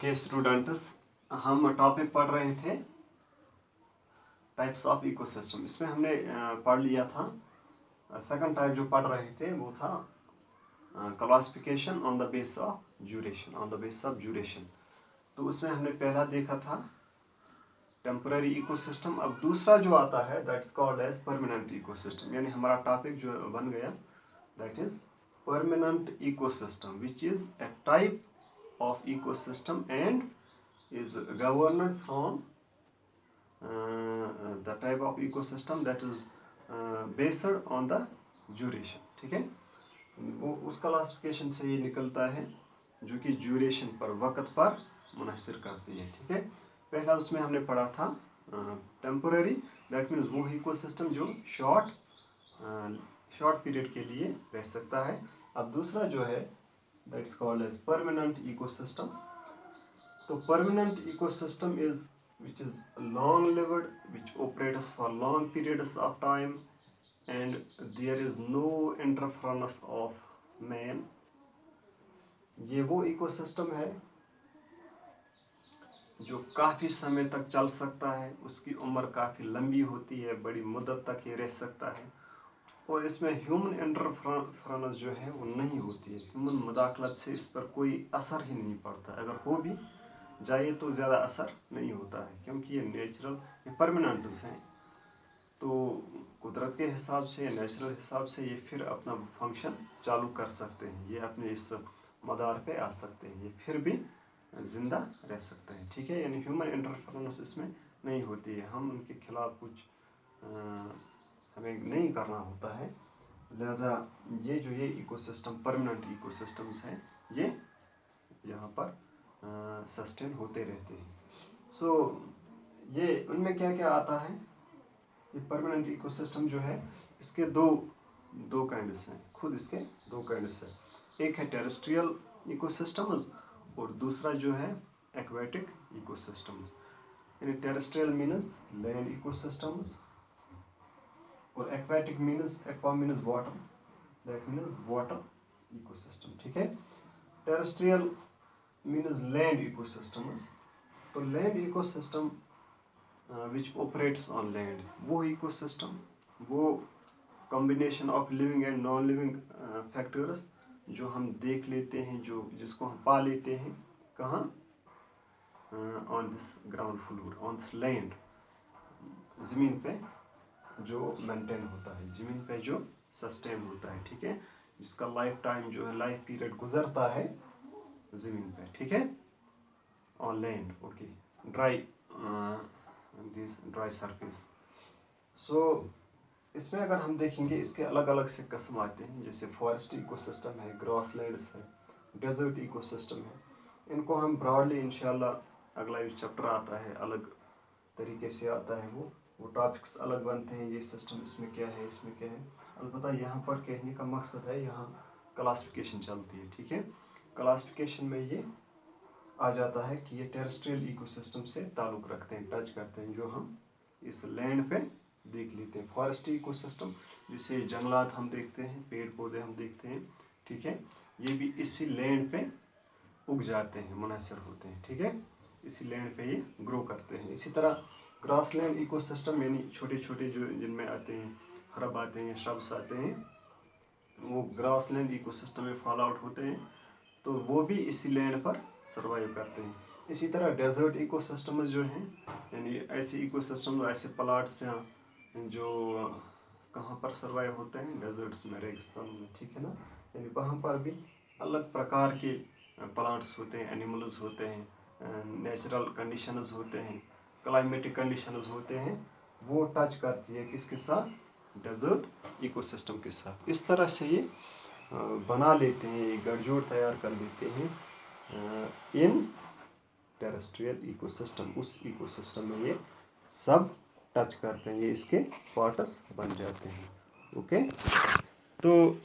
Okay students, हम topic पढ़ रहे थे टाइप्स ऑफ इकोसिस्टम। इसमें हमने पढ़ लिया था सेकंड टाइप जो पढ़ रहे थे वो था classification on the base of duration. तो उसमें हमने पहला देखा था टेम्पररी इकोसिस्टम। अब दूसरा जो आता है that is called as permanent ecosystem, यानी हमारा टॉपिक जो बन गया that is permanent ecosystem, which is a type of ecosystem and is governed from the type of ecosystem that is based on the duration। ठीक है, वो उस classification से ये निकलता है जो कि ड्यूरेशन पर, वक्त पर मुनहसर करती है। ठीक है, पहला उसमें हमने पढ़ा था टेम्पोररी, दैट मीन्स वो इकोसिस्टम जो शॉर्ट पीरियड के लिए रह सकता है। अब दूसरा जो है that is called as permanent ecosystem। So permanent ecosystem is which is long lived, which operates for long periods of time and there is no interference of man। ये वो इकोसिस्टम है जो काफ़ी समय तक चल सकता है, उसकी उम्र काफ़ी लंबी होती है, बड़ी मुद्दत तक ये रह सकता है और इसमें ह्यूमन इंटरफेरेंस जो है वो नहीं होती है। ह्यूमन मुदाखलत से इस पर कोई असर ही नहीं पड़ता, अगर हो भी जाए तो ज़्यादा असर नहीं होता है क्योंकि ये नेचुरल, ये परमानेंट हैं। तो कुदरत के हिसाब से, नेचुरल हिसाब से ये फिर अपना फंक्शन चालू कर सकते हैं, ये अपने इस मदार पे आ सकते हैं, ये फिर भी जिंदा रह सकते हैं। ठीक है, यानी ह्यूमन इंटरफेरेंस इसमें नहीं होती है, हम उनके खिलाफ कुछ हमें नहीं करना होता है। लिहाजा ये इकोसिस्टम परमानेंट इकोसिस्टम्स हैं, ये यहाँ पर सस्टेन होते रहते हैं। सो ये उनमें क्या क्या आता है, ये परमानेंट इकोसिस्टम जो है इसके दो काइंड्स हैं, खुद इसके दो काइंड्स हैं। एक है टेरेस्ट्रियल इकोसिस्टम्स और दूसरा जो है एक्वेटिक इकोसिस्टम्स। यानी टेरेस्ट्रियल मीन्स लैंड इकोसिस्टम्स और aquatic means, aqua means water, that means water ecosystem. ठीक है, टेरेस्ट्रियल मीन्स लैंड इकोसिस्टम्स। तो land ecosystem which operates on land, वो इकोसिस्टम, वो combination of living and non living factors जो हम देख लेते हैं, जो जिसको हम पा लेते हैं कहाँ, on this ground floor, on this land, ज़मीन पे जो मेंटेन होता है, ज़मीन पे जो सस्टेन होता है। ठीक है, जिसका लाइफ टाइम जो है, लाइफ पीरियड गुजरता है ज़मीन पे। ठीक है, on land, okay, dry surface. So इसमें अगर हम देखेंगे इसके अलग अलग से किस्म आते हैं, जैसे फॉरेस्ट इकोसिस्टम है, ग्रासलैंड्स है, डेजर्ट इकोसिस्टम है। इनको हम ब्रॉडली इंशाल्लाह अगला जो चैप्टर आता है अलग तरीके से आता है, वो टॉपिक्स अलग बनते हैं, ये सिस्टम इसमें क्या है, इसमें क्या है। अलबत्ता यहाँ पर कहने का मकसद है, यहाँ क्लासिफिकेशन चलती है। ठीक है, क्लासिफिकेशन में ये आ जाता है कि ये टेरेस्ट्रियल इकोसिस्टम से ताल्लुक़ रखते हैं, टच करते हैं, जो हम इस लैंड पे देख लेते हैं। फॉरेस्ट इकोसिस्टम जिसे जंगलात हम देखते हैं, पेड़ पौधे हम देखते हैं, ठीक है, ये भी इसी लैंड पे उग जाते हैं, मुनहसर होते हैं। ठीक है, इसी लैंड पे ये ग्रो करते हैं। इसी तरह ग्रासलैंड इकोसिस्टम यानी छोटे छोटे जो जिनमें आते हैं, हरब आते हैं, श्रब्स आते हैं, वो ग्रासलैंड इकोसिस्टम में फॉल आउट होते हैं, तो वो भी इसी लैंड पर सर्वाइव करते हैं। इसी तरह डेजर्ट इकोसिस्टम्स जो हैं, यानी ऐसे इकोसिस्टम, ऐसे प्लांट्स हैं जो कहाँ पर सर्वाइव होते हैं, डेजर्ट्स में, रेगिस्तान में। ठीक है ना, यानी वहाँ पर भी अलग प्रकार के प्लांट्स होते हैं, एनिमल्स होते हैं, नेचुरल कंडीशंस होते हैं, क्लाइमेटिक कंडीशंस होते हैं, वो टच करती है किसके साथ, डेजर्ट इकोसिस्टम के साथ। इस तरह से ये बना लेते हैं, ये गठजोड़ तैयार कर लेते हैं इन टेरेस्ट्रियल इकोसिस्टम। उस इकोसिस्टम में ये सब टच करते हैं, ये इसके पार्ट्स बन जाते हैं। ओके, तो